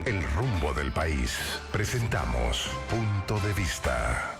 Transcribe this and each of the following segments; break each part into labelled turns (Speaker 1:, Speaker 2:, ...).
Speaker 1: El rumbo del país. Presentamos Punto de Vista.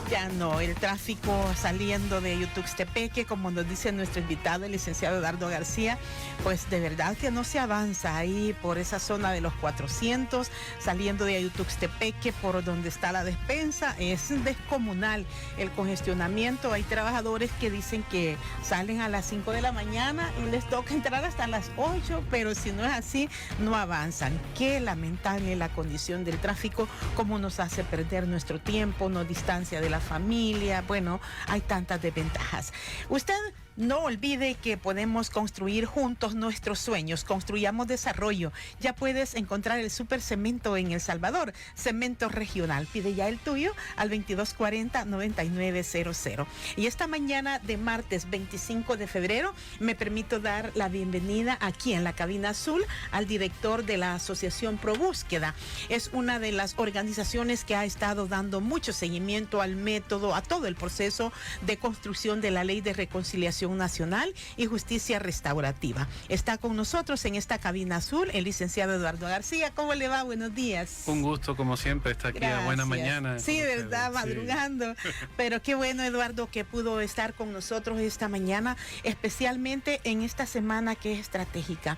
Speaker 2: Ya no, el tráfico saliendo de Yutuxtepeque, como nos dice nuestro invitado, el licenciado Eduardo García, pues de verdad que no se avanza ahí por esa zona de los 400, saliendo de Yutuxtepeque por donde está la despensa, es descomunal el congestionamiento. Hay trabajadores que dicen que salen a las 5 de la mañana y les toca entrar hasta las 8, pero si no es así, no avanzan. Qué lamentable la condición del tráfico, cómo nos hace perder nuestro tiempo, nos distancia de la familia. Bueno, hay tantas desventajas. Usted no olvide que podemos construir juntos nuestros sueños. Construyamos desarrollo. Ya puedes encontrar el Super Cemento en El Salvador, Cemento Regional. Pide ya el tuyo al 2240-9900. Y esta mañana de martes 25 de febrero me permito dar la bienvenida aquí en la cabina azul al director de la Asociación Pro Búsqueda. Es una de las organizaciones que ha estado dando mucho seguimiento al método, a todo el proceso de construcción de la Ley de Reconciliación Nacional y Justicia Restaurativa. Está con nosotros en esta cabina azul el licenciado Eduardo García. ¿Cómo le va? Buenos días.
Speaker 3: Un gusto, como siempre, estar aquí. Gracias. A buena mañana.
Speaker 2: Sí, verdad, madrugando. Sí. Pero qué bueno, Eduardo, que pudo estar con nosotros esta mañana, especialmente en esta semana que es estratégica.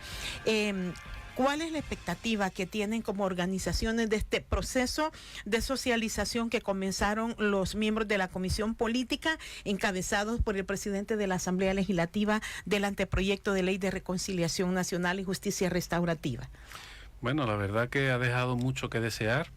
Speaker 2: ¿Cuál es la expectativa que tienen como organizaciones de este proceso de socialización que comenzaron los miembros de la Comisión Política, encabezados por el presidente de la Asamblea Legislativa, del anteproyecto de Ley de Reconciliación Nacional y Justicia Restaurativa?
Speaker 3: Bueno, la verdad que ha dejado mucho que desear.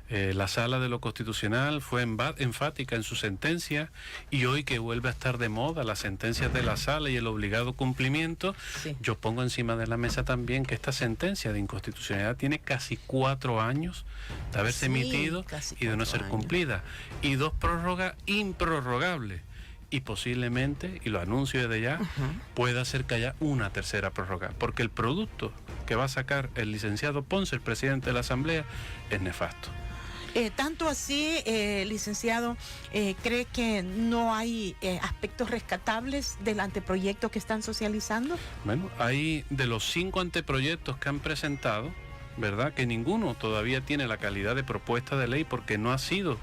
Speaker 3: La Sala de lo Constitucional fue enfática en su sentencia, y hoy que vuelve a estar de moda las sentencias de la Sala y el obligado cumplimiento, sí. Yo pongo encima de la mesa también que esta sentencia de inconstitucionalidad tiene casi 4 años de haberse emitido y de no ser cumplida, y 2 prórrogas improrrogables. Y posiblemente, y lo anuncio desde ya, pueda ser que haya una tercera prórroga, porque el producto que va a sacar el licenciado Ponce, el presidente de la Asamblea, es nefasto.
Speaker 2: Tanto así, licenciado, ¿cree que no hay aspectos rescatables del anteproyecto que están socializando?
Speaker 3: Bueno, hay de los 5 anteproyectos que han presentado, ¿verdad?, que ninguno todavía tiene la calidad de propuesta de ley, porque no ha sido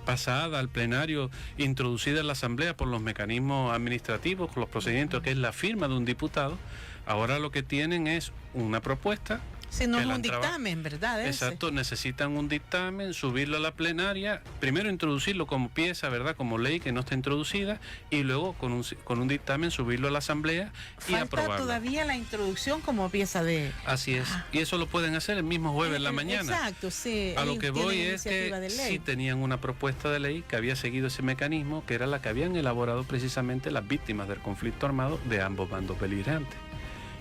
Speaker 3: pasada al plenario, introducida en la Asamblea por los mecanismos administrativos, con los procedimientos, que es la firma de un diputado. Ahora lo que tienen es una propuesta.
Speaker 2: Si no es un dictamen, ¿verdad?
Speaker 3: Exacto, necesitan un dictamen, subirlo a la plenaria, primero introducirlo como pieza, ¿verdad?, como ley que no está introducida, y luego con un dictamen subirlo a la Asamblea y aprobarlo.
Speaker 2: Falta todavía la introducción como pieza de...
Speaker 3: Así es, y eso lo pueden hacer el mismo jueves en la mañana.
Speaker 2: Exacto, sí.
Speaker 3: A lo que voy es que sí tenían una propuesta de ley que había seguido ese mecanismo, que era la que habían elaborado precisamente las víctimas del conflicto armado de ambos bandos beligerantes,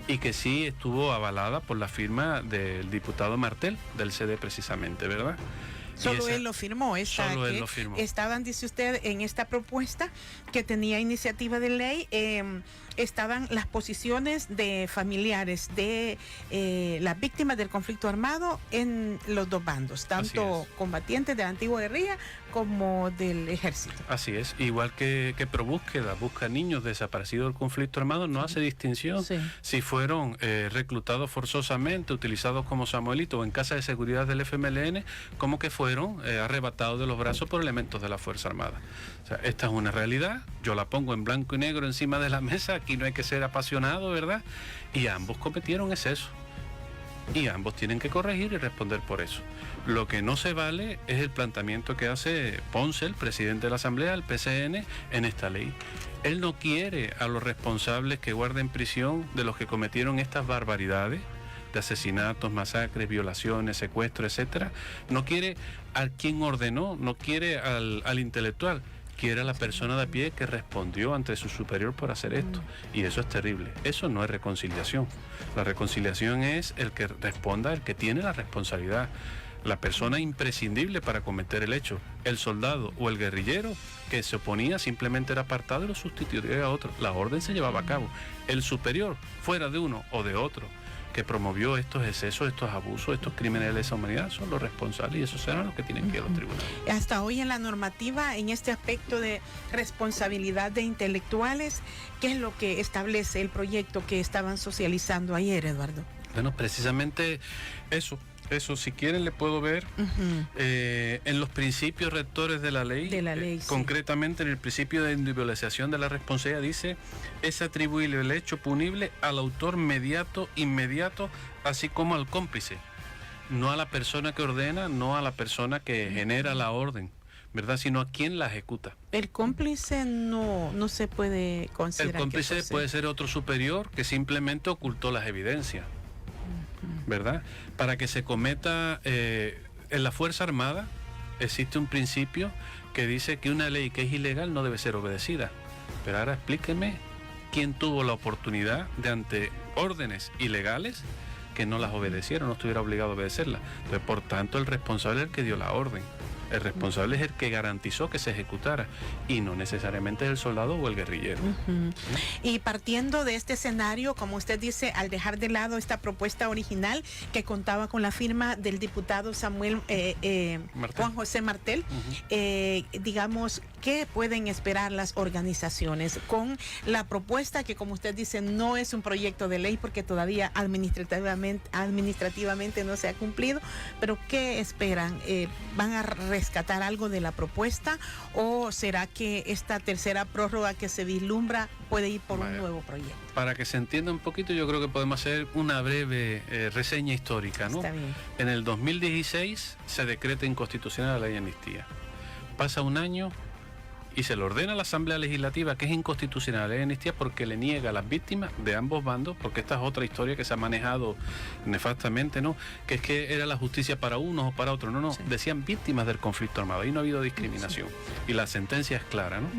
Speaker 3: y que sí estuvo avalada por la firma del diputado Martel, del CD precisamente, ¿verdad?
Speaker 2: Solo él lo firmó.
Speaker 3: Solo él lo firmó.
Speaker 2: Estaban, dice usted, en esta propuesta que tenía iniciativa de ley, estaban las posiciones de familiares de las víctimas del conflicto armado en los 2 bandos, tanto combatientes de la antigua guerrilla como del ejército.
Speaker 3: Así es, igual que Pro Búsqueda busca niños desaparecidos del conflicto armado, no hace distinción si fueron reclutados forzosamente, utilizados como samuelitos o en casa de seguridad del FMLN, como que fueron arrebatados de los brazos por elementos de la Fuerza Armada. O sea, esta es una realidad, yo la pongo en blanco y negro encima de la mesa, aquí no hay que ser apasionado, ¿verdad? Y ambos cometieron exceso, y ambos tienen que corregir y responder por eso. Lo que no se vale es el planteamiento que hace Ponce, el presidente de la Asamblea, el PCN, en esta ley. Él no quiere a los responsables que guarden prisión de los que cometieron estas barbaridades de asesinatos, masacres, violaciones, secuestros, etcétera. No quiere a quien ordenó, no quiere al intelectual, quiere a la persona de a pie que respondió ante su superior por hacer esto. Y eso es terrible. Eso no es reconciliación. La reconciliación es el que responda, el que tiene la responsabilidad. La persona imprescindible para cometer el hecho, el soldado o el guerrillero que se oponía, simplemente era apartado y lo sustituiría a otro. La orden se llevaba a cabo. El superior, fuera de uno o de otro, que promovió estos excesos, estos abusos, estos crímenes de lesa humanidad, son los responsables y esos serán los que tienen que ir a los tribunales.
Speaker 2: Hasta hoy en la normativa, en este aspecto de responsabilidad de intelectuales, ¿qué es lo que establece el proyecto que estaban socializando ayer, Eduardo?
Speaker 3: Bueno, precisamente eso, si quieren le puedo ver en los principios rectores de la ley,
Speaker 2: sí.
Speaker 3: Concretamente en el principio de individualización de la responsabilidad dice, es atribuible el hecho punible al autor inmediato, así como al cómplice, no a la persona que ordena, no a la persona que genera la orden, ¿verdad? Sino a quien la ejecuta.
Speaker 2: El cómplice no se puede considerar.
Speaker 3: El cómplice puede ser otro superior que simplemente ocultó las evidencias, ¿verdad? Para que se cometa en la Fuerza Armada existe un principio que dice que una ley que es ilegal no debe ser obedecida. Pero ahora explíqueme quién tuvo la oportunidad de, ante órdenes ilegales, que no las obedeciera, no estuviera obligado a obedecerlas. Entonces, por tanto, el responsable es el que dio la orden. El responsable es el que garantizó que se ejecutara y no necesariamente el soldado o el guerrillero.
Speaker 2: Y partiendo de este escenario, como usted dice, al dejar de lado esta propuesta original que contaba con la firma del diputado Samuel Juan José Martel, digamos, ¿qué pueden esperar las organizaciones con la propuesta que, como usted dice, no es un proyecto de ley porque todavía administrativamente no se ha cumplido, pero qué esperan? ¿Van a rescatar algo de la propuesta o será que esta tercera prórroga que se vislumbra puede ir por un nuevo proyecto?
Speaker 3: Para que se entienda un poquito, yo creo que podemos hacer una breve reseña histórica, ¿no?
Speaker 2: Está bien.
Speaker 3: En el 2016 se decreta inconstitucional la ley de amnistía. Pasa un año y se le ordena a la Asamblea Legislativa que es inconstitucional la ley de amnistía porque le niega a las víctimas de ambos bandos, porque esta es otra historia que se ha manejado nefastamente, ¿no? Que es que era la justicia para unos o para otros. No, sí. Decían víctimas del conflicto armado, ahí no ha habido discriminación. Sí. Y la sentencia es clara, ¿no?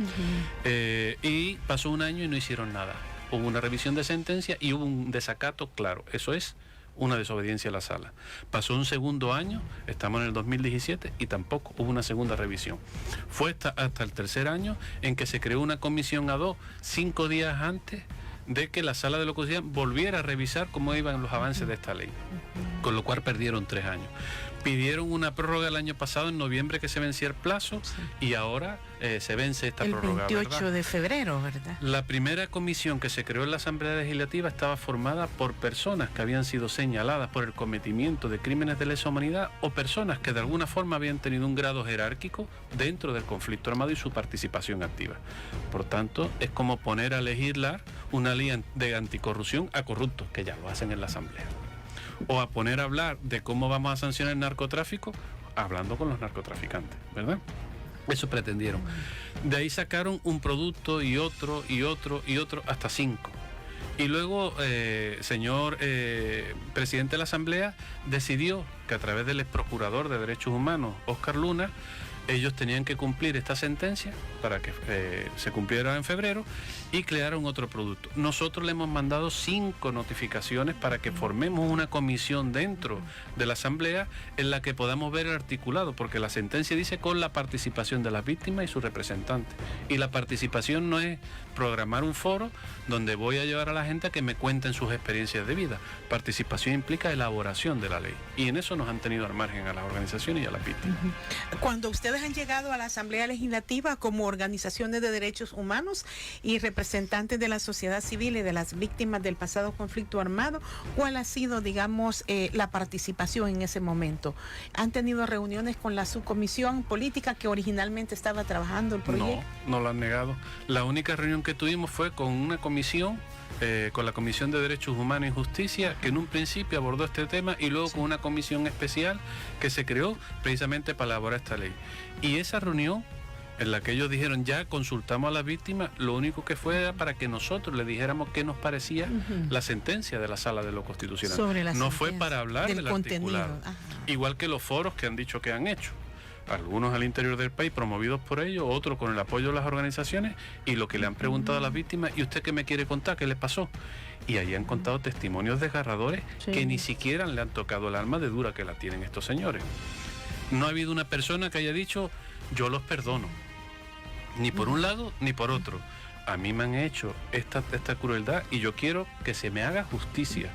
Speaker 3: Y pasó un año y no hicieron nada. Hubo una revisión de sentencia y hubo un desacato claro. Eso es una desobediencia a la sala. Pasó un segundo año, estamos en el 2017 y tampoco hubo una segunda revisión. Fue hasta el tercer año en que se creó una comisión ad hoc 5 días antes de que la sala de lo constitucional volviera a revisar cómo iban los avances de esta ley, con lo cual perdieron 3 años. Pidieron una prórroga el año pasado, en noviembre, que se vencía el plazo, y ahora se vence esta prórroga.
Speaker 2: El 28 de febrero, ¿verdad?
Speaker 3: La primera comisión que se creó en la Asamblea Legislativa estaba formada por personas que habían sido señaladas por el cometimiento de crímenes de lesa humanidad o personas que de alguna forma habían tenido un grado jerárquico dentro del conflicto armado y su participación activa. Por tanto, es como poner a legislar una ley de anticorrupción a corruptos, que ya lo hacen en la Asamblea. O a poner a hablar de cómo vamos a sancionar el narcotráfico, hablando con los narcotraficantes, ¿verdad? Eso pretendieron. De ahí sacaron un producto y otro, hasta 5. Y luego, señor presidente de la Asamblea, decidió que a través del ex procurador de Derechos Humanos, Óscar Luna, ellos tenían que cumplir esta sentencia para que se cumpliera en febrero y crearon otro producto. Nosotros le hemos mandado 5 notificaciones para que formemos una comisión dentro de la Asamblea en la que podamos ver el articulado, porque la sentencia dice con la participación de las víctimas y sus representantes. Y la participación no es programar un foro donde voy a llevar a la gente a que me cuenten sus experiencias de vida. Participación implica elaboración de la ley. Y en eso nos han tenido al margen a las organizaciones y a las víctimas.
Speaker 2: Cuando ustedes han llegado a la Asamblea Legislativa como organizaciones de derechos humanos y representantes de la sociedad civil y de las víctimas del pasado conflicto armado, ¿cuál ha sido, digamos, la participación en ese momento? ¿Han tenido reuniones con la subcomisión política que originalmente estaba trabajando el proyecto?
Speaker 3: No lo han negado. La única reunión que tuvimos fue con una comisión, con la Comisión de Derechos Humanos y Justicia, que en un principio abordó este tema, y luego con una comisión especial que se creó precisamente para elaborar esta ley. Y esa reunión, en la que ellos dijeron ya consultamos a las víctimas, lo único que fue era para que nosotros le dijéramos qué nos parecía la sentencia de la Sala de lo Constitucional. No fue para hablar del articulado. Igual que los foros que han dicho que han hecho. Algunos al interior del país promovidos por ellos, otros con el apoyo de las organizaciones, y lo que le han preguntado a las víctimas, ¿y usted qué me quiere contar? ¿Qué le pasó? Y ahí han contado testimonios desgarradores que ni siquiera le han tocado el alma de dura que la tienen estos señores. No ha habido una persona que haya dicho yo los perdono, ni por un lado ni por otro. a mí me han hecho esta crueldad y yo quiero que se me haga justicia.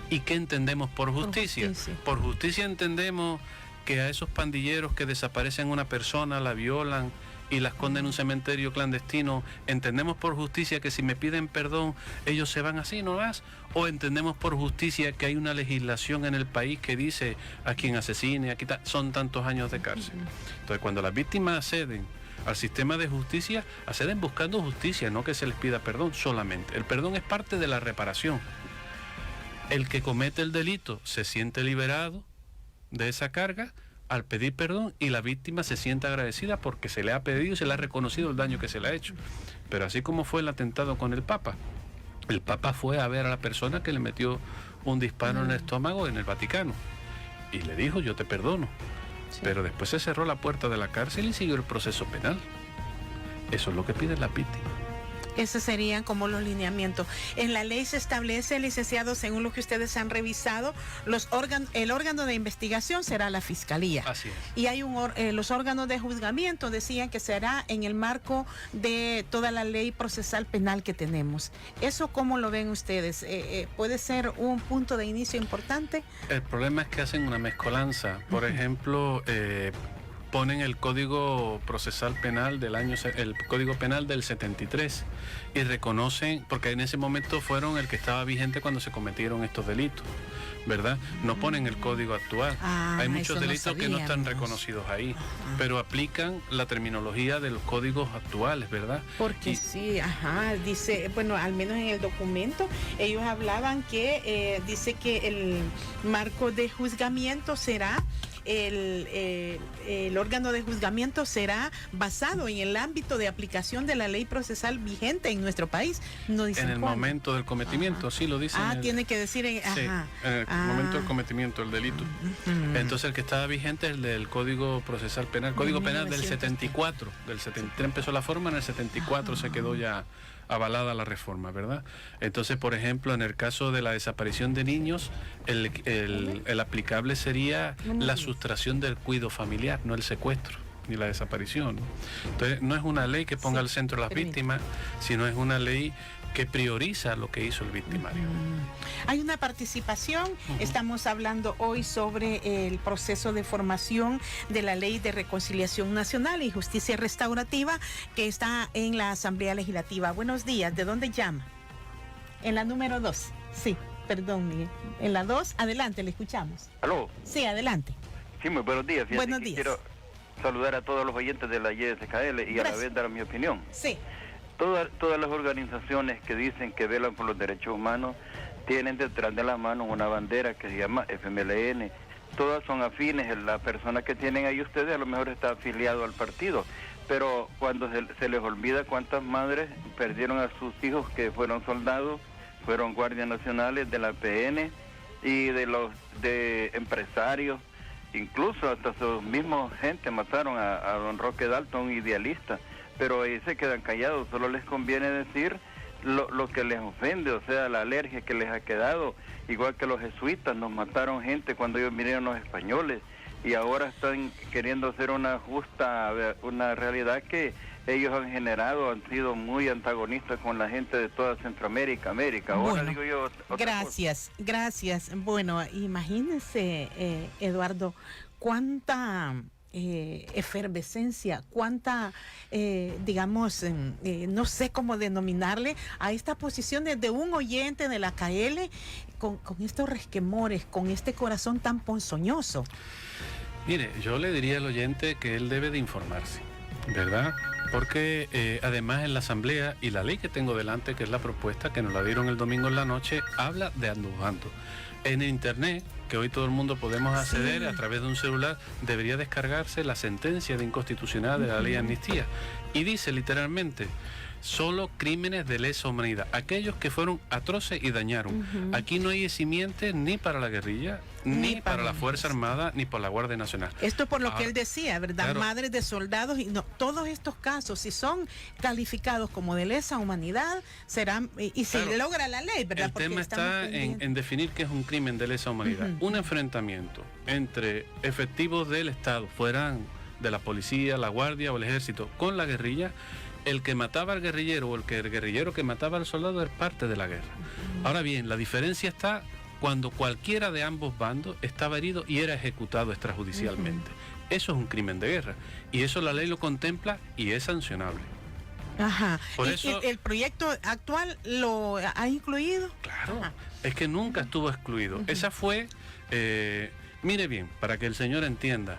Speaker 3: ¿Y qué entendemos por justicia? Por justicia entendemos que a esos pandilleros que desaparecen una persona, la violan y la esconden en un cementerio clandestino, ¿entendemos por justicia que si me piden perdón ellos se van así nomás? ¿O entendemos por justicia que hay una legislación en el país que dice a quien asesine, aquí son tantos años de cárcel? Entonces, cuando las víctimas acceden al sistema de justicia, acceden buscando justicia, no que se les pida perdón solamente. El perdón es parte de la reparación. El que comete el delito se siente liberado de esa carga al pedir perdón y la víctima se siente agradecida porque se le ha pedido y se le ha reconocido el daño que se le ha hecho. Pero así como fue el atentado con el Papa fue a ver a la persona que le metió un disparo en el estómago en el Vaticano y le dijo: yo te perdono. Pero después se cerró la puerta de la cárcel y siguió el proceso penal. Eso es lo que pide la víctima.
Speaker 2: Esos serían como los lineamientos. En la ley se establece, licenciado, según lo que ustedes han revisado, el órgano de investigación será la Fiscalía.
Speaker 3: Así es.
Speaker 2: Y hay los órganos de juzgamiento decían que será en el marco de toda la ley procesal penal que tenemos. ¿Eso cómo lo ven ustedes? ¿Puede ser un punto de inicio importante?
Speaker 3: El problema es que hacen una mezcolanza. Por ejemplo, ponen el Código Procesal Penal el Código Penal del 73 y reconocen, porque en ese momento fueron el que estaba vigente cuando se cometieron estos delitos, ¿verdad? No ponen el código actual. Hay muchos delitos que no están reconocidos ahí, pero aplican la terminología de los códigos actuales, ¿verdad?
Speaker 2: Porque dice, bueno, al menos en el documento, ellos hablaban que dice que el marco de juzgamiento será el órgano de juzgamiento será basado en el ámbito de aplicación de la ley procesal vigente en nuestro país. No dice
Speaker 3: en el momento del cometimiento, sí lo dice.
Speaker 2: Tiene que decir en
Speaker 3: el momento del cometimiento del delito. Entonces el que estaba vigente es el del Código Procesal Penal, Código Penal del 74. Del 73 empezó la forma, en el 74 se quedó ya avalada la reforma, ¿verdad? Entonces, por ejemplo, en el caso de la desaparición de niños, el aplicable sería la sustracción del cuidado familiar, no el secuestro ni la desaparición. Entonces, no es una ley que ponga al centro a las víctimas, sino es una ley que prioriza lo que hizo el victimario.
Speaker 2: Hay una participación, estamos hablando hoy sobre el proceso de formación de la Ley de Reconciliación Nacional y Justicia Restaurativa que está en la Asamblea Legislativa. Buenos días, ¿de dónde llama? En la número 2, sí, perdón, Miguel. En la 2, adelante, le escuchamos.
Speaker 4: ¿Aló?
Speaker 2: Sí, adelante.
Speaker 4: Sí, muy buenos días.
Speaker 2: Buenos días.
Speaker 4: Quiero saludar a todos los oyentes de la YSKL y a la vez dar mi opinión.
Speaker 2: Sí.
Speaker 4: Todas las organizaciones que dicen que velan por los derechos humanos tienen detrás de la mano una bandera que se llama FMLN. Todas son afines. La persona que tienen ahí ustedes a lo mejor está afiliado al partido, pero cuando se les olvida cuántas madres perdieron a sus hijos que fueron soldados, fueron guardias nacionales de la PN y de empresarios, incluso hasta sus mismos gente mataron a don Roque Dalton, un idealista. Pero ahí se quedan callados, solo les conviene decir lo que les ofende, o sea, la alergia que les ha quedado, igual que los jesuitas, nos mataron gente cuando ellos vinieron los españoles, y ahora están queriendo hacer una realidad que ellos han generado, han sido muy antagonistas con la gente de toda Centroamérica, América. Ahora
Speaker 2: bueno,
Speaker 4: digo yo
Speaker 2: gracias. Bueno, imagínense, Eduardo, cuánta efervescencia, cuánta, digamos, no sé cómo denominarle a esta posición de un oyente de la KL con estos resquemores, con este corazón tan ponzoñoso.
Speaker 3: Mire, yo le diría al oyente que él debe de informarse, ¿verdad? Porque además en la asamblea y la ley que tengo delante, que es la propuesta que nos la dieron el domingo en la noche, habla de andujando. En internet, que hoy todo el mundo podemos acceder a través de un celular, debería descargarse la sentencia de inconstitucionalidad de la ley de amnistía. Y dice literalmente: solo crímenes de lesa humanidad, aquellos que fueron atroces y dañaron. Aquí no hay eximientes ni para la guerrilla, ni para la Fuerza Armada, ni para la Guardia Nacional.
Speaker 2: Esto es por lo que él decía, ¿verdad?
Speaker 3: Claro.
Speaker 2: Madres de soldados, y no, todos estos casos, si son calificados como de lesa humanidad, serán, y si logra la ley, ¿verdad?
Speaker 3: El tema está en definir qué es un crimen de lesa humanidad. Un enfrentamiento entre efectivos del Estado, fueran de la policía, la guardia o el ejército, con la guerrilla, el que mataba al guerrillero o el guerrillero que mataba al soldado es parte de la guerra. Ahora bien, la diferencia está cuando cualquiera de ambos bandos estaba herido y era ejecutado extrajudicialmente. Eso es un crimen de guerra y eso la ley lo contempla y es sancionable.
Speaker 2: Ajá.
Speaker 3: Por eso,
Speaker 2: ¿El proyecto actual lo ha incluido?
Speaker 3: Claro,
Speaker 2: Ajá.
Speaker 3: es que nunca estuvo excluido. Esa fue, mire bien, para que el señor entienda,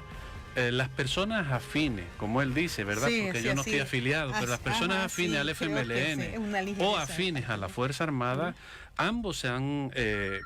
Speaker 3: las personas afines, como él dice, ¿verdad?
Speaker 2: Sí,
Speaker 3: porque
Speaker 2: sí,
Speaker 3: yo no
Speaker 2: sí.
Speaker 3: estoy afiliado, pero las personas afines
Speaker 2: sí,
Speaker 3: al FMLN o afines a la Fuerza Armada, ambos se han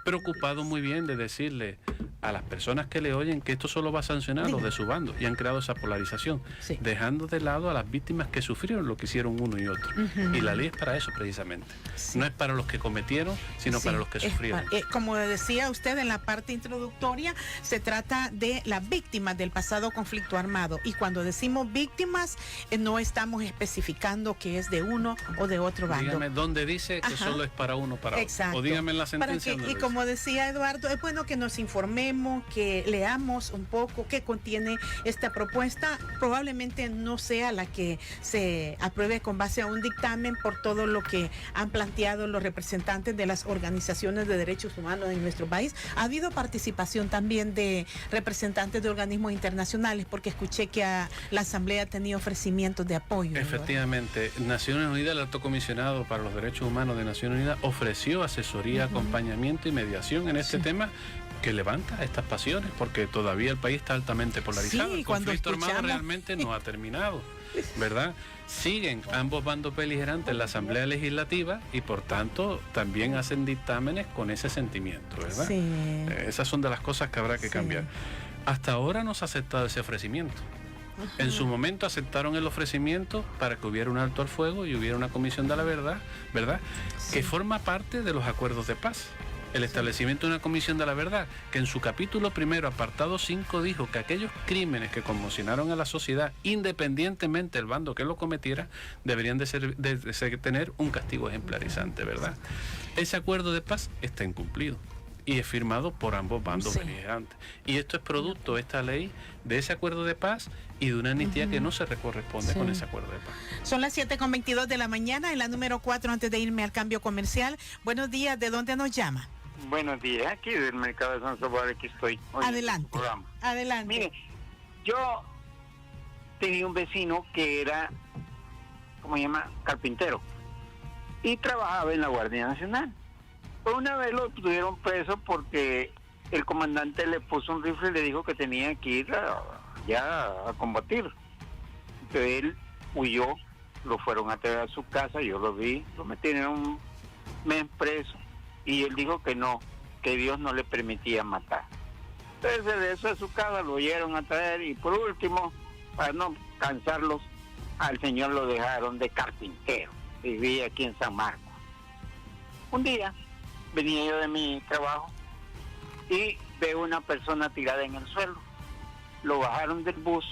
Speaker 3: preocupado muy bien de decirle a las personas que le oyen que esto solo va a sancionar a los de su bando y han creado esa polarización,
Speaker 2: Sí.
Speaker 3: dejando de lado a las víctimas que sufrieron lo que hicieron uno y otro. Y la ley es para eso precisamente.
Speaker 2: Sí.
Speaker 3: No es para los que cometieron, sino
Speaker 2: Sí,
Speaker 3: para los que sufrieron.
Speaker 2: Como decía usted en la parte introductoria, se trata de las víctimas del pasado conflicto armado. Y cuando decimos víctimas, no estamos especificando que es de uno o de otro bando.
Speaker 3: Dígame dónde dice que
Speaker 2: Ajá.
Speaker 3: solo es para uno, para
Speaker 2: Exacto.
Speaker 3: otro. O dígame en la sentencia.
Speaker 2: Y como decía Eduardo, es bueno que nos informemos, que leamos un poco qué contiene esta propuesta. Probablemente no sea la que se apruebe con base a un dictamen por todo lo que han planteado los representantes de las organizaciones de derechos humanos en nuestro país. Ha habido participación también de representantes de organismos internacionales, porque escuché que la Asamblea tenía ofrecimientos de apoyo.
Speaker 3: Efectivamente, Naciones Unidas, el Alto Comisionado para los Derechos Humanos de Naciones Unidas ofreció asesoría, acompañamiento y mediación en este tema que levanta estas pasiones, porque todavía el país está altamente polarizado.
Speaker 2: Sí,
Speaker 3: el
Speaker 2: cuando
Speaker 3: conflicto armado
Speaker 2: escuchamos...
Speaker 3: realmente no ha terminado, ¿verdad? Siguen ambos bandos beligerantes en la Asamblea Legislativa y por tanto también hacen dictámenes con ese sentimiento, ¿verdad?
Speaker 2: Sí.
Speaker 3: Esas son de las cosas que habrá que cambiar. Hasta ahora no se ha aceptado ese ofrecimiento. En su momento aceptaron el ofrecimiento para que hubiera un alto al fuego y hubiera una comisión de la verdad, ¿verdad?
Speaker 2: Sí.
Speaker 3: Que forma parte de los acuerdos de paz. El establecimiento de una comisión de la verdad, que en su capítulo primero, apartado 5, dijo que aquellos crímenes que conmocionaron a la sociedad, independientemente del bando que lo cometiera, deberían de tener un castigo ejemplarizante, ¿verdad? Ese acuerdo de paz está incumplido y es firmado por ambos bandos beligerantes. Y esto es producto, esta ley, de ese acuerdo de paz y de una amnistía que no se corresponde con ese acuerdo de paz.
Speaker 2: Son las 7:22 de la mañana, en la número 4, antes de irme al cambio comercial. Buenos días, ¿de dónde nos llama?
Speaker 5: Buenos días, aquí del mercado de San Salvador, aquí estoy.
Speaker 2: Adelante, adelante.
Speaker 5: Mire, yo tenía un vecino que era, ¿cómo se llama? Carpintero. Y trabajaba en la Guardia Nacional. Pues una vez lo tuvieron preso porque el comandante le puso un rifle y le dijo que tenía que ir a combatir. Entonces él huyó, lo fueron a traer a su casa, yo lo vi, lo metieron un mes preso. Y él dijo que no, que Dios no le permitía matar. Entonces se regresó a su casa, lo oyeron a traer y por último, para no cansarlos, al señor lo dejaron de carpintero. Vivía aquí en San Marcos. Un día venía yo de mi trabajo y veo una persona tirada en el suelo. Lo bajaron del bus,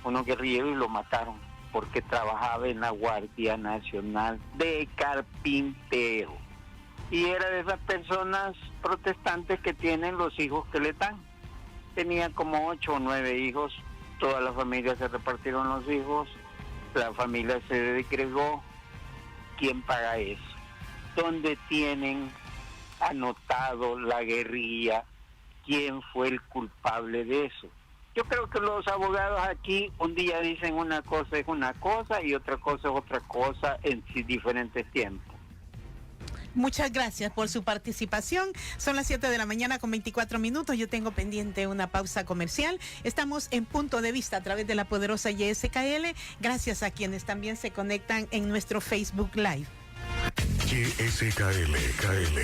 Speaker 5: unos guerrilleros, y lo mataron porque trabajaba en la Guardia Nacional de carpintero. Y era de esas personas protestantes que tienen los hijos que le dan. Tenía como 8 o 9 hijos, toda la familia se repartieron los hijos, la familia se desgregó. ¿Quién paga eso? ¿Dónde tienen anotado la guerrilla? ¿Quién fue el culpable de eso? Yo creo que los abogados aquí un día dicen una cosa es una cosa y otra cosa es otra cosa en diferentes tiempos.
Speaker 2: Muchas gracias por su participación. Son las 7 de la mañana con 24 minutos. Yo tengo pendiente una pausa comercial. Estamos en Punto de Vista a través de la poderosa YSKL. Gracias a quienes también se conectan en nuestro Facebook Live.
Speaker 1: YSKL, KL.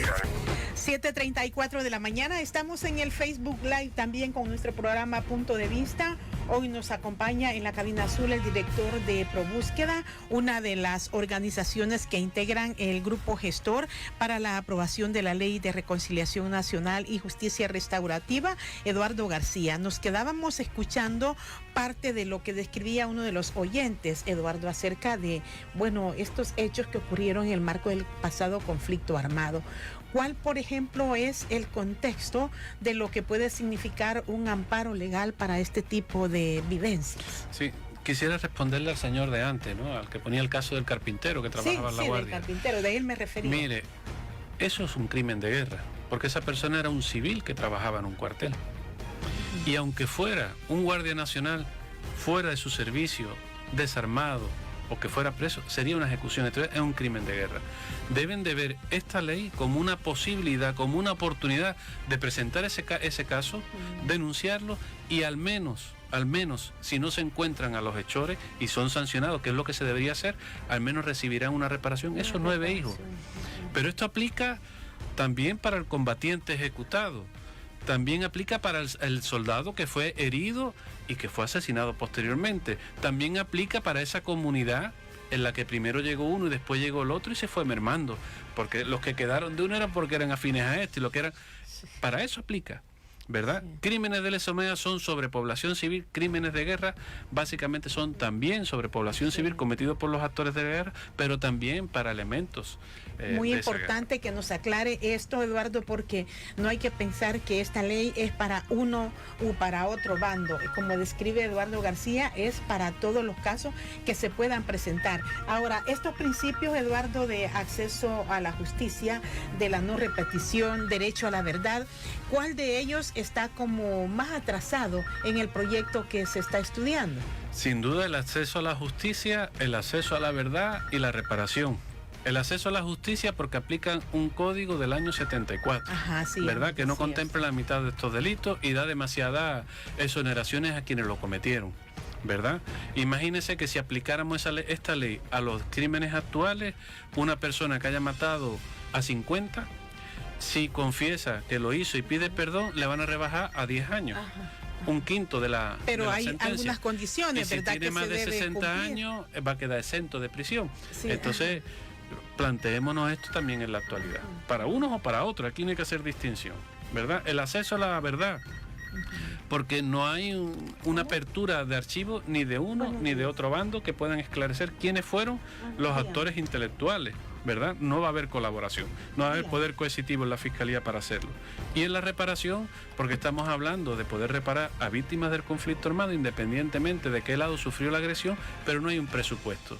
Speaker 2: 7:34 de la mañana. Estamos en el Facebook Live también con nuestro programa Punto de Vista. Hoy nos acompaña en la cabina azul el director de ProBúsqueda, una de las organizaciones que integran el grupo gestor para la aprobación de la Ley de Reconciliación Nacional y Justicia Restaurativa, Eduardo García. Nos quedábamos escuchando parte de lo que describía uno de los oyentes, Eduardo, acerca de, bueno, estos hechos que ocurrieron en el marco del pasado conflicto armado. ¿Cuál, por ejemplo, es el contexto de lo que puede significar un amparo legal para este tipo de vivencias?
Speaker 3: Sí, Quisiera responderle al señor de antes, ¿no? Al que ponía el caso del carpintero que trabajaba en la guardia.
Speaker 2: Sí, del carpintero, de él me refería.
Speaker 3: Mire, eso es un crimen de guerra, porque esa persona era un civil que trabajaba en un cuartel. Y aunque fuera un guardia nacional fuera de su servicio, desarmado o que fuera preso, sería una ejecución. Entonces es un crimen de guerra. Deben de ver esta ley como una posibilidad, como una oportunidad de presentar ese caso, denunciarlo y al menos, si no se encuentran a los hechores y son sancionados, que es lo que se debería hacer, al menos recibirán una reparación esos 9 hijos. Pero esto aplica también para el combatiente ejecutado. También aplica para el soldado que fue herido y que fue asesinado posteriormente. También aplica para esa comunidad en la que primero llegó uno y después llegó el otro y se fue mermando. Porque los que quedaron de uno eran porque eran afines a este y lo que eran... Para eso aplica, ¿verdad? Sí. Crímenes de lesa humanidad son sobre población civil, crímenes de guerra básicamente son también sobre población civil cometidos por los actores de guerra, pero también para elementos.
Speaker 2: Muy importante que nos aclare esto, Eduardo, porque no hay que pensar que esta ley es para uno u para otro bando. Como describe Eduardo García, es para todos los casos que se puedan presentar. Ahora, estos principios, Eduardo, de acceso a la justicia, de la no repetición, derecho a la verdad, ¿cuál de ellos está como más atrasado en el proyecto que se está estudiando?
Speaker 3: Sin duda el acceso a la justicia, el acceso a la verdad y la reparación. El acceso a la justicia porque aplican un código del año 74, ¿verdad? Que no contempla la mitad de estos delitos y da demasiadas exoneraciones a quienes lo cometieron, ¿verdad? Imagínense que si aplicáramos esta ley a los crímenes actuales, una persona que haya matado a 50, si confiesa que lo hizo y pide perdón, le van a rebajar a 10 años. Un quinto de la
Speaker 2: Pero hay
Speaker 3: sentencia.
Speaker 2: Algunas condiciones,
Speaker 3: y si
Speaker 2: ¿verdad?
Speaker 3: tiene más de 60 años, va a quedar exento de prisión. Sí, entonces, planteémonos esto también en la actualidad. Para unos o para otros, aquí no hay que hacer distinción, ¿verdad? El acceso a la verdad, porque no hay una apertura de archivo ni de uno ni de otro bando que puedan esclarecer quiénes fueron los actores intelectuales, ¿verdad? No va a haber colaboración, no va a haber poder coercitivo en la Fiscalía para hacerlo. Y en la reparación, porque estamos hablando de poder reparar a víctimas del conflicto armado independientemente de qué lado sufrió la agresión, pero no hay un presupuesto.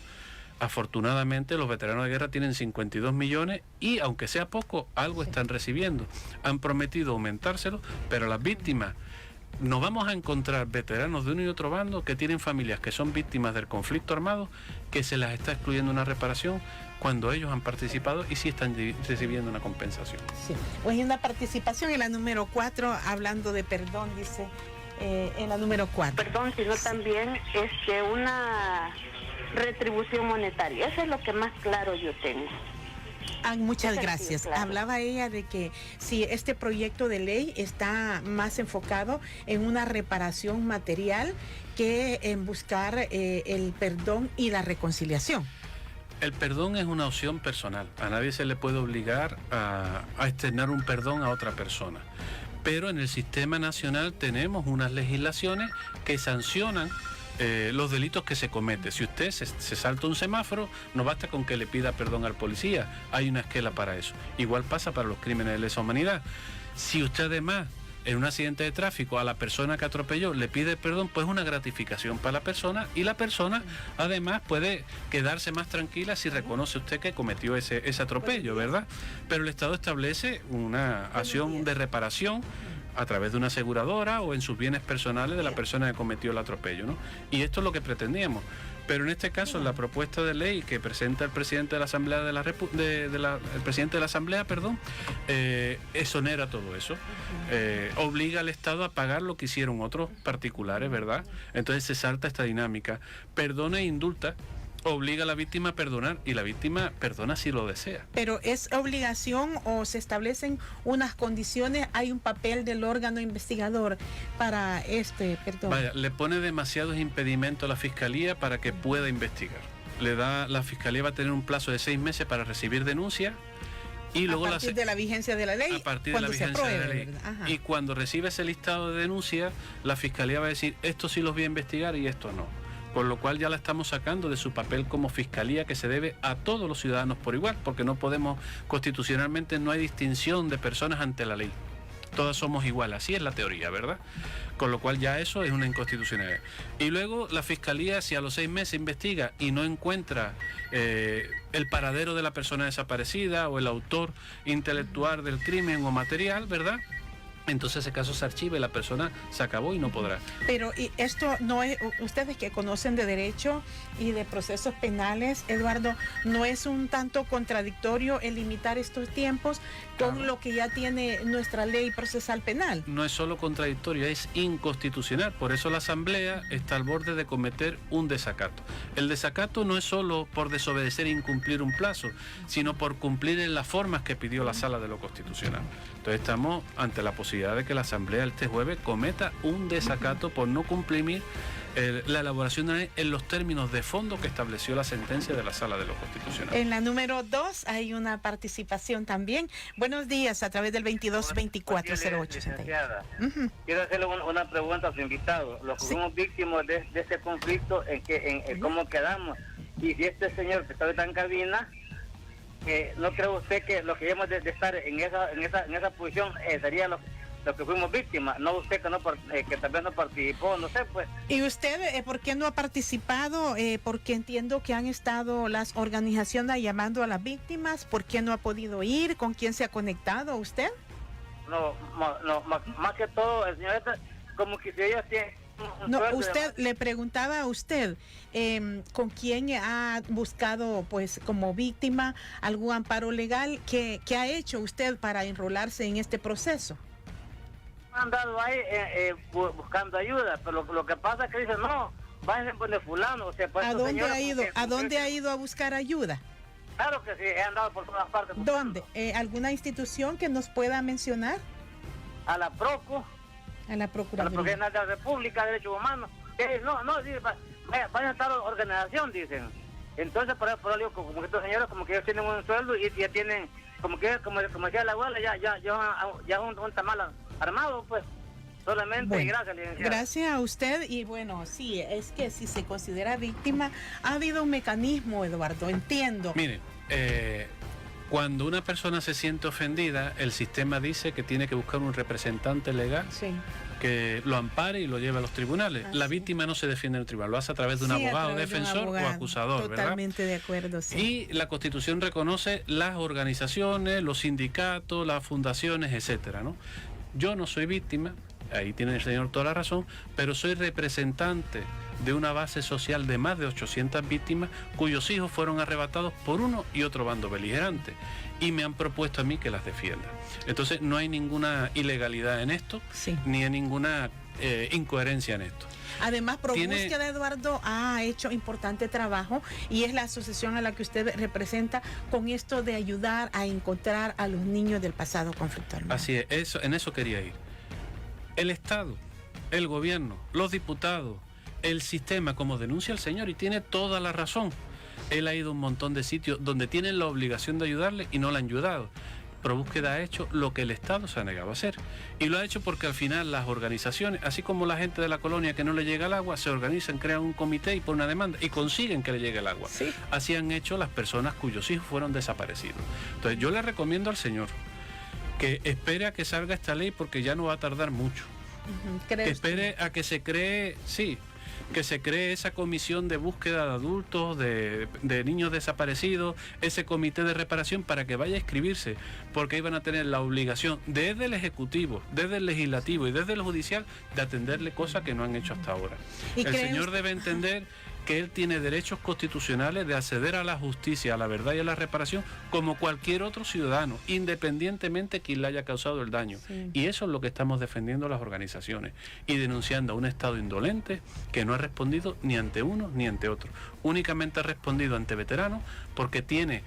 Speaker 3: Afortunadamente los veteranos de guerra tienen 52 millones y aunque sea poco, algo están recibiendo. Han prometido aumentárselo, pero las víctimas, nos vamos a encontrar veteranos de uno y otro bando que tienen familias que son víctimas del conflicto armado, que se las está excluyendo una reparación cuando ellos han participado y sí están recibiendo una compensación.
Speaker 2: Sí, pues hay una participación en la número 4, hablando de perdón, dice en la número 4.
Speaker 6: Perdón, sino también una retribución monetaria. Eso es lo que más claro yo tengo.
Speaker 2: Muchas gracias.
Speaker 6: Claro.
Speaker 2: Hablaba ella de que si este proyecto de ley está más enfocado en una reparación material que en buscar el perdón y la reconciliación.
Speaker 3: El perdón es una opción personal. A nadie se le puede obligar a externar un perdón a otra persona. Pero en el sistema nacional tenemos unas legislaciones que sancionan los delitos que se cometen. Si usted se salta un semáforo, no basta con que le pida perdón al policía, hay una esquela para eso. Igual pasa para los crímenes de lesa humanidad. Si usted además en un accidente de tráfico a la persona que atropelló le pide perdón, pues una gratificación para la persona y la persona además puede quedarse más tranquila si reconoce usted que cometió ese atropello, ¿verdad? Pero el Estado establece una acción de reparación a través de una aseguradora o en sus bienes personales de la persona que cometió el atropello, ¿no? Y esto es lo que pretendíamos. Pero en este caso, la propuesta de ley que presenta el presidente de la Asamblea el presidente de la Asamblea, exonera todo eso. Obliga al Estado a pagar lo que hicieron otros particulares, ¿verdad? Entonces se salta esta dinámica. Perdona e indulta. Obliga a la víctima a perdonar y la víctima perdona si lo desea.
Speaker 2: Pero ¿es obligación o se establecen unas condiciones? ¿Hay un papel del órgano investigador para este perdón?
Speaker 3: Vaya, le pone demasiados impedimentos a la Fiscalía para que pueda investigar. La Fiscalía va a tener un plazo de 6 meses para recibir denuncias y luego
Speaker 2: a partir de la vigencia de la ley.
Speaker 3: A partir de la vigencia de la ley. Y cuando recibe ese listado de denuncias, la Fiscalía va a decir, esto sí los voy a investigar y esto no. Con lo cual ya la estamos sacando de su papel como Fiscalía que se debe a todos los ciudadanos por igual, porque no podemos, constitucionalmente no hay distinción de personas ante la ley. todas somos iguales, así es la teoría, ¿verdad? Con lo cual ya eso es una inconstitucionalidad. Y luego la Fiscalía, si a los 6 meses investiga y no encuentra el paradero de la persona desaparecida o el autor intelectual del crimen o material, ¿verdad?, entonces ese caso se archiva y la persona se acabó y no podrá.
Speaker 2: Pero y esto no es, ustedes que conocen de derecho y de procesos penales, Eduardo, ¿no es un tanto contradictorio el limitar estos tiempos con lo que ya tiene nuestra ley procesal penal?
Speaker 3: No es solo contradictorio, es inconstitucional. Por eso la Asamblea está al borde de cometer un desacato. El desacato no es solo por desobedecer e incumplir un plazo, sino por cumplir en las formas que pidió la Sala de lo Constitucional. Entonces estamos ante la posibilidad de que la Asamblea este jueves cometa un desacato por no cumplir la elaboración de la ley en los términos de fondo que estableció la sentencia de la Sala de lo Constitucional.
Speaker 2: En la número 2 hay una participación también. Buenos días, a través del 22-24-08.
Speaker 7: Quiero hacerle una pregunta a su invitado. Los que fuimos víctimas de este conflicto, en cómo quedamos. Y si este señor que está ahorita en cabina, ¿no cree usted que lo que debemos de estar en esa posición sería lo que fuimos víctimas? No usted que tal vez no participó, no sé, pues.
Speaker 2: ¿Y usted por qué no ha participado? Porque entiendo que han estado las organizaciones llamando a las víctimas. ¿Por qué no ha podido ir? ¿Con quién se ha conectado usted?
Speaker 7: No, más que todo, el señor, como que si ella tiene...
Speaker 2: No, usted le preguntaba a usted con quién ha buscado, pues, como víctima algún amparo legal. ¿Qué ha hecho usted para enrolarse en este proceso?
Speaker 7: Han andado ahí buscando ayuda, pero lo que pasa es que dicen, no, váyanse por el fulano. O sea, pues,
Speaker 2: ¿A dónde ha ido? ¿A dónde ha ido a buscar ayuda?
Speaker 7: Claro que sí, he andado por todas partes buscando.
Speaker 2: ¿Dónde? ¿Alguna institución que nos pueda mencionar?
Speaker 7: A la PROCU.
Speaker 2: A la Procuraduría.
Speaker 7: A la República de Derechos Humanos. No, dice, vayan a estar organización, dicen. Entonces, por eso, como que estos señores, como que ellos tienen un sueldo y ya tienen, como decía la abuela, ya un tamal armado, pues. Solamente,
Speaker 2: bueno,
Speaker 7: gracias, licenciada.
Speaker 2: Gracias a usted. Y bueno, sí, es que si se considera víctima, ha habido un mecanismo, Eduardo, entiendo.
Speaker 3: Mire, cuando una persona se siente ofendida, el sistema dice que tiene que buscar un representante legal que lo ampare y lo lleve a los tribunales. La víctima no se defiende en el tribunal, lo hace a través de un abogado, defensor o acusador,
Speaker 2: Totalmente
Speaker 3: ¿verdad?
Speaker 2: De acuerdo, sí.
Speaker 3: Y la Constitución reconoce las organizaciones, los sindicatos, las fundaciones, etcétera, ¿no? Yo no soy víctima, ahí tiene el señor toda la razón, pero soy representante de una base social de más de 800 víctimas cuyos hijos fueron arrebatados por uno y otro bando beligerante y me han propuesto a mí que las defienda. Entonces no hay ninguna ilegalidad en esto, ni hay ninguna incoherencia en esto.
Speaker 2: Además, ProBúsqueda, Eduardo, ha hecho importante trabajo y es la asociación a la que usted representa con esto de ayudar a encontrar a los niños del pasado conflicto armado.
Speaker 3: Así es, en eso quería ir. El Estado, el gobierno, los diputados, el sistema, como denuncia el señor, y tiene toda la razón. Él ha ido a un montón de sitios donde tienen la obligación de ayudarle y no le han ayudado. ProBúsqueda ha hecho lo que el Estado se ha negado a hacer. Y lo ha hecho porque al final las organizaciones, así como la gente de la colonia que no le llega el agua, se organizan, crean un comité y ponen una demanda y consiguen que le llegue el agua. Así han hecho las personas cuyos hijos fueron desaparecidos. Entonces yo le recomiendo al señor que espere a que salga esta ley porque ya no va a tardar mucho. Que espere a que se cree, que se cree esa comisión de búsqueda de adultos, de niños desaparecidos, ese comité de reparación para que vaya a inscribirse, porque ahí van a tener la obligación desde el Ejecutivo, desde el Legislativo y desde el Judicial de atenderle cosas que no han hecho hasta ahora. El señor debe entender que él tiene derechos constitucionales de acceder a la justicia, a la verdad y a la reparación como cualquier otro ciudadano, independientemente de quien le haya causado el daño. Y eso es lo que estamos defendiendo las organizaciones y denunciando a un Estado indolente que no ha respondido ni ante uno ni ante otro. Únicamente ha respondido ante veteranos porque tiene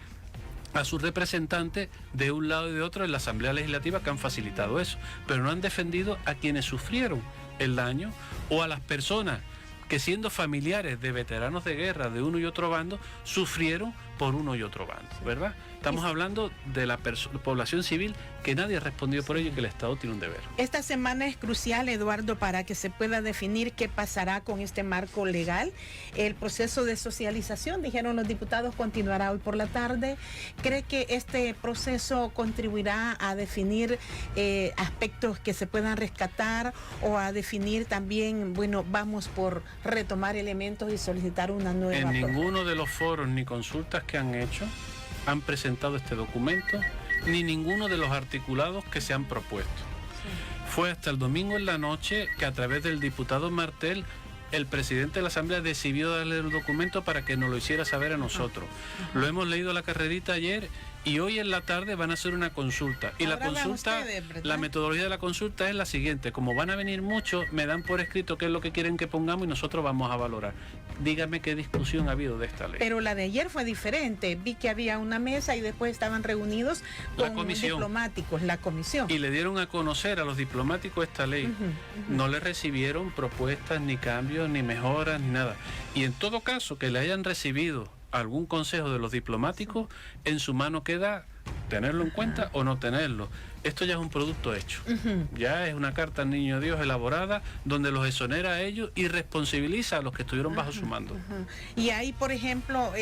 Speaker 3: a sus representantes de un lado y de otro en la Asamblea Legislativa que han facilitado eso, pero no han defendido a quienes sufrieron el daño o a las personas que siendo familiares de veteranos de guerra de uno y otro bando, sufrieron por uno y otro bando, ¿verdad? Estamos hablando de la población civil que nadie ha respondido por ello y que el Estado tiene un deber.
Speaker 2: Esta semana es crucial, Eduardo, para que se pueda definir qué pasará con este marco legal. El proceso de socialización, dijeron los diputados, continuará hoy por la tarde. ¿Cree que este proceso contribuirá a definir aspectos que se puedan rescatar o a definir también, bueno, vamos por retomar elementos y solicitar una nueva?
Speaker 3: En ninguno de los foros ni consultas que han hecho han presentado este documento, ni ninguno de los articulados que se han propuesto. Sí. Fue hasta el domingo en la noche que a través del diputado Martel, el presidente de la Asamblea decidió darle el documento para que nos lo hiciera saber a nosotros. Lo hemos leído a la carrerita ayer y hoy en la tarde van a hacer una consulta. Y la consulta, la metodología de la consulta es la siguiente: como van a venir muchos, me dan por escrito qué es lo que quieren que pongamos y nosotros vamos a valorar. Dígame qué discusión ha habido de esta ley.
Speaker 2: Pero la de ayer fue diferente. Vi que había una mesa y después estaban reunidos con diplomáticos, la comisión.
Speaker 3: Y le dieron a conocer a los diplomáticos esta ley. No le recibieron propuestas, ni cambios, ni mejoras, ni nada. Y en todo caso, que le hayan recibido algún consejo de los diplomáticos, en su mano queda tenerlo en cuenta o no tenerlo. Esto ya es un producto hecho. Ya es una carta al Niño Dios elaborada donde los exonera a ellos y responsabiliza a los que estuvieron bajo su mando.
Speaker 2: Y hay, por ejemplo,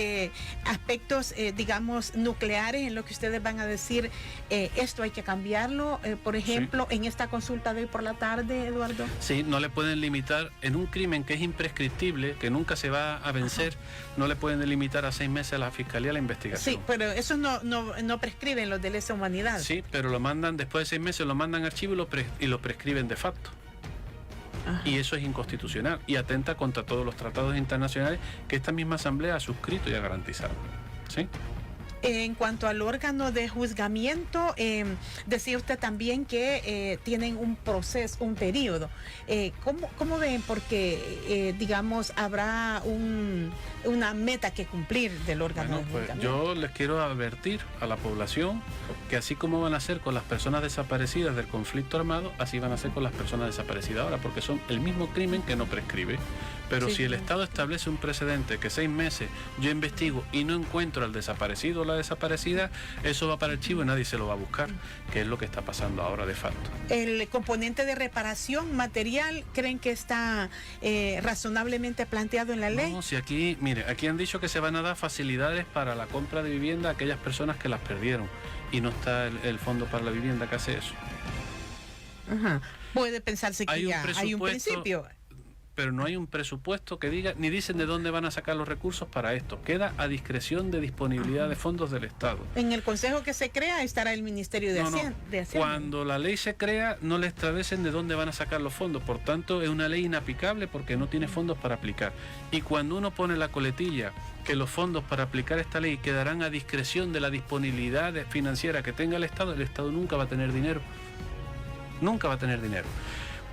Speaker 2: aspectos, digamos, nucleares en lo que ustedes van a decir, esto hay que cambiarlo, por ejemplo, en esta consulta de hoy por la tarde, Eduardo.
Speaker 3: Sí, no le pueden limitar en un crimen que es imprescriptible, que nunca se va a vencer, no le pueden limitar a 6 meses a la Fiscalía la investigación.
Speaker 2: Sí, pero eso no prescriben los de lesa humanidad.
Speaker 3: Sí, pero lo mandan después de 6 meses, lo mandan a archivo y lo prescriben de facto. Y eso es inconstitucional y atenta contra todos los tratados internacionales que esta misma Asamblea ha suscrito y ha garantizado. ¿Sí?
Speaker 2: En cuanto al órgano de juzgamiento, decía usted también que tienen un proceso, un periodo. ¿Cómo ven? Porque, digamos, habrá una meta que cumplir del órgano de juzgamiento.
Speaker 3: Yo les quiero advertir a la población que así como van a ser con las personas desaparecidas del conflicto armado, así van a ser con las personas desaparecidas ahora, porque son el mismo crimen que no prescribe. Pero si el Estado establece un precedente que 6 meses yo investigo y no encuentro al desaparecido o la desaparecida, eso va para el archivo y nadie se lo va a buscar, que es lo que está pasando ahora de facto.
Speaker 2: ¿El componente de reparación material creen que está razonablemente planteado en la ley?
Speaker 3: No, si aquí, mire, aquí han dicho que se van a dar facilidades para la compra de vivienda a aquellas personas que las perdieron y no está el fondo para la vivienda que hace eso.
Speaker 2: Puede pensarse que hay un principio.
Speaker 3: Pero no hay un presupuesto que diga, ni dicen de dónde van a sacar los recursos para esto. Queda a discreción de disponibilidad de fondos del Estado.
Speaker 2: En el consejo que se crea estará el Ministerio de Hacienda.
Speaker 3: Cuando la ley se crea, no le establecen de dónde van a sacar los fondos. Por tanto, es una ley inaplicable porque no tiene fondos para aplicar. Y cuando uno pone la coletilla que los fondos para aplicar esta ley quedarán a discreción de la disponibilidad financiera que tenga el Estado nunca va a tener dinero. Nunca va a tener dinero.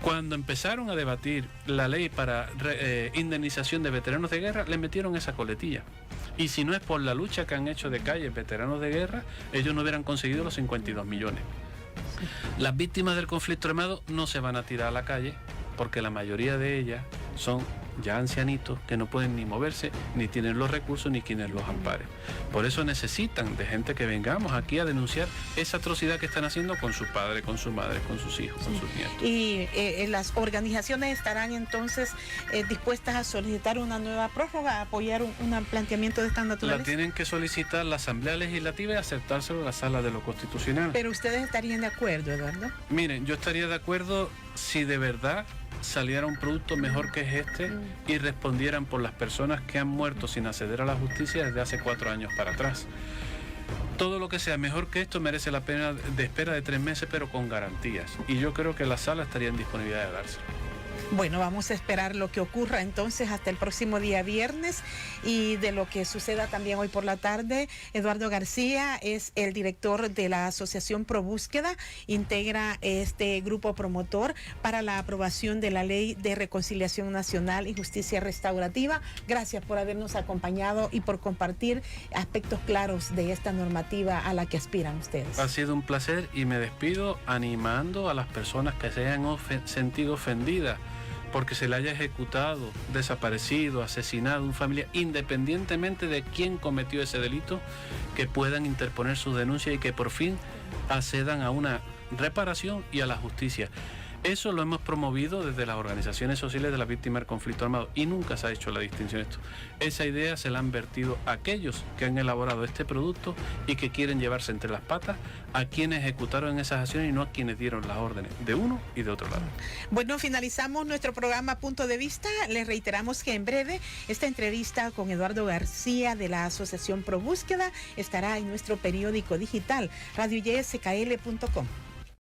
Speaker 3: Cuando empezaron a debatir la ley para indemnización de veteranos de guerra, le metieron esa coletilla. Y si no es por la lucha que han hecho de calle veteranos de guerra, ellos no hubieran conseguido los 52 millones. Las víctimas del conflicto armado no se van a tirar a la calle porque la mayoría de ellas son ya ancianitos que no pueden ni moverse, ni tienen los recursos, ni quienes los amparen. Por eso necesitan de gente que vengamos aquí a denunciar esa atrocidad que están haciendo con su padre, con su madre, con sus hijos, con sus nietos.
Speaker 2: Y las organizaciones estarán entonces dispuestas a solicitar una nueva prórroga, a apoyar un planteamiento de esta naturaleza.
Speaker 3: La tienen que solicitar la Asamblea Legislativa y aceptárselo a la Sala de lo Constitucional.
Speaker 2: Pero ustedes estarían de acuerdo, Eduardo.
Speaker 3: Miren, yo estaría de acuerdo si de verdad saliera un producto mejor que es este y respondieran por las personas que han muerto sin acceder a la justicia desde hace 4 años para atrás. Todo lo que sea mejor que esto merece la pena de espera de 3 meses, pero con garantías. Y yo creo que la sala estaría en disponibilidad de dárselo.
Speaker 2: Bueno, vamos a esperar lo que ocurra entonces hasta el próximo día viernes y de lo que suceda también hoy por la tarde. Eduardo García es el director de la Asociación Pro Búsqueda, integra este grupo promotor para la aprobación de la Ley de Reconciliación Nacional y Justicia Restaurativa. Gracias por habernos acompañado y por compartir aspectos claros de esta normativa a la que aspiran ustedes.
Speaker 3: Ha sido un placer y me despido animando a las personas que se hayan sentido ofendidas porque se le haya ejecutado, desaparecido, asesinado un familiar, independientemente de quién cometió ese delito, que puedan interponer sus denuncias y que por fin accedan a una reparación y a la justicia. Eso lo hemos promovido desde las organizaciones sociales de las víctimas del conflicto armado y nunca se ha hecho la distinción de esto. Esa idea se la han vertido a aquellos que han elaborado este producto y que quieren llevarse entre las patas a quienes ejecutaron esas acciones y no a quienes dieron las órdenes de uno y de otro lado.
Speaker 2: Bueno, finalizamos nuestro programa Punto de Vista. Les reiteramos que en breve esta entrevista con Eduardo García de la Asociación Pro Búsqueda estará en nuestro periódico digital radioyskl.com.